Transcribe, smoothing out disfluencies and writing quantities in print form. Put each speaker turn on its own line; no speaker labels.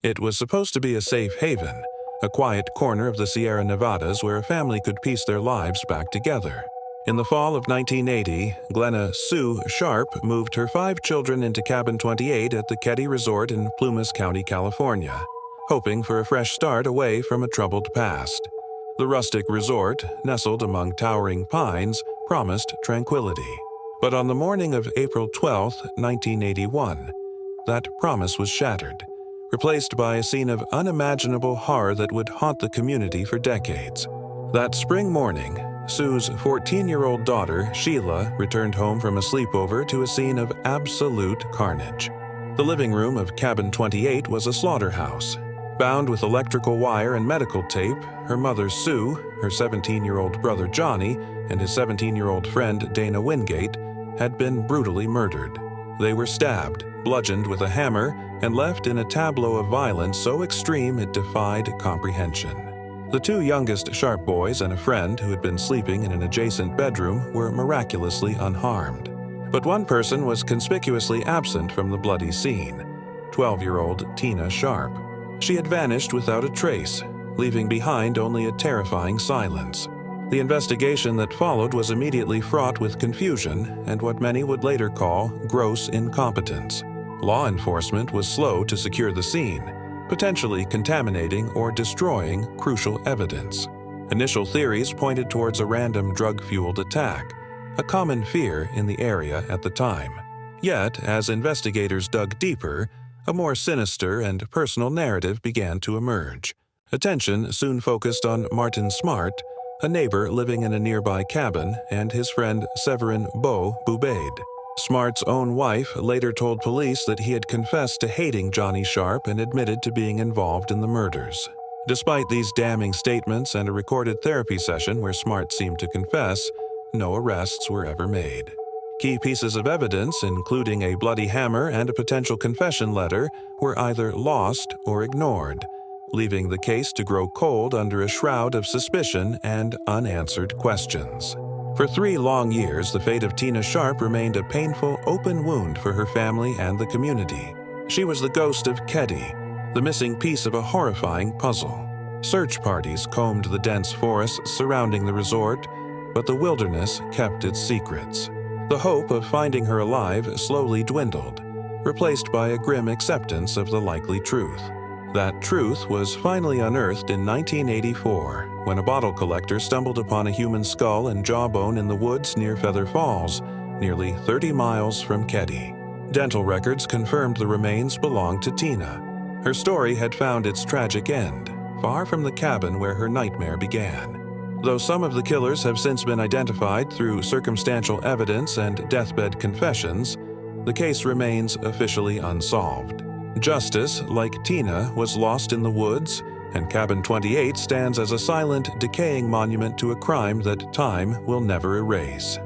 It was supposed to be a safe haven, a quiet corner of the Sierra Nevadas where a family could piece their lives back together. In the fall of 1980, Glenna Sue Sharp moved her 5 children into Cabin 28 at the Keddie Resort in Plumas County, California, hoping for a fresh start away from a troubled past. The rustic resort, nestled among towering pines, promised tranquility. But on the morning of April 12, 1981, that promise was shattered, replaced by a scene of unimaginable horror that would haunt the community for decades. That spring morning, Sue's 14-year-old daughter, Sheila, returned home from a sleepover to a scene of absolute carnage. The living room of Cabin 28 was a slaughterhouse. Bound with electrical wire and medical tape, her mother Sue, her 17-year-old brother Johnny, and his 17-year-old friend Dana Wingate had been brutally murdered. They were stabbed, bludgeoned with a hammer, and left in a tableau of violence so extreme it defied comprehension. The 2 youngest Sharp boys and a friend who had been sleeping in an adjacent bedroom were miraculously unharmed. But one person was conspicuously absent from the bloody scene: 12-year-old Tina Sharp. She had vanished without a trace, leaving behind only a terrifying silence. The investigation that followed was immediately fraught with confusion and what many would later call gross incompetence. Law enforcement was slow to secure the scene, potentially contaminating or destroying crucial evidence. Initial theories pointed towards a random drug-fueled attack, a common fear in the area at the time. Yet, as investigators dug deeper, a more sinister and personal narrative began to emerge. Attention soon focused on Martin Smart, a neighbor living in a nearby cabin, and his friend Severin Beau Boubaid. Smart's own wife later told police that he had confessed to hating Johnny Sharp and admitted to being involved in the murders. Despite these damning statements and a recorded therapy session where Smart seemed to confess, no arrests were ever made. Key pieces of evidence, including a bloody hammer and a potential confession letter, were either lost or ignored, leaving the case to grow cold under a shroud of suspicion and unanswered questions. For 3 long years, the fate of Tina Sharp remained a painful, open wound for her family and the community. She was the ghost of Keddie, the missing piece of a horrifying puzzle. Search parties combed the dense forests surrounding the resort, but the wilderness kept its secrets. The hope of finding her alive slowly dwindled, replaced by a grim acceptance of the likely truth. That truth was finally unearthed in 1984, when a bottle collector stumbled upon a human skull and jawbone in the woods near Feather Falls, nearly 30 miles from Keddie. Dental records confirmed the remains belonged to Tina. Her story had found its tragic end, far from the cabin where her nightmare began. Though some of the killers have since been identified through circumstantial evidence and deathbed confessions, the case remains officially unsolved. Justice, like Tina, was lost in the woods, and Cabin 28 stands as a silent, decaying monument to a crime that time will never erase.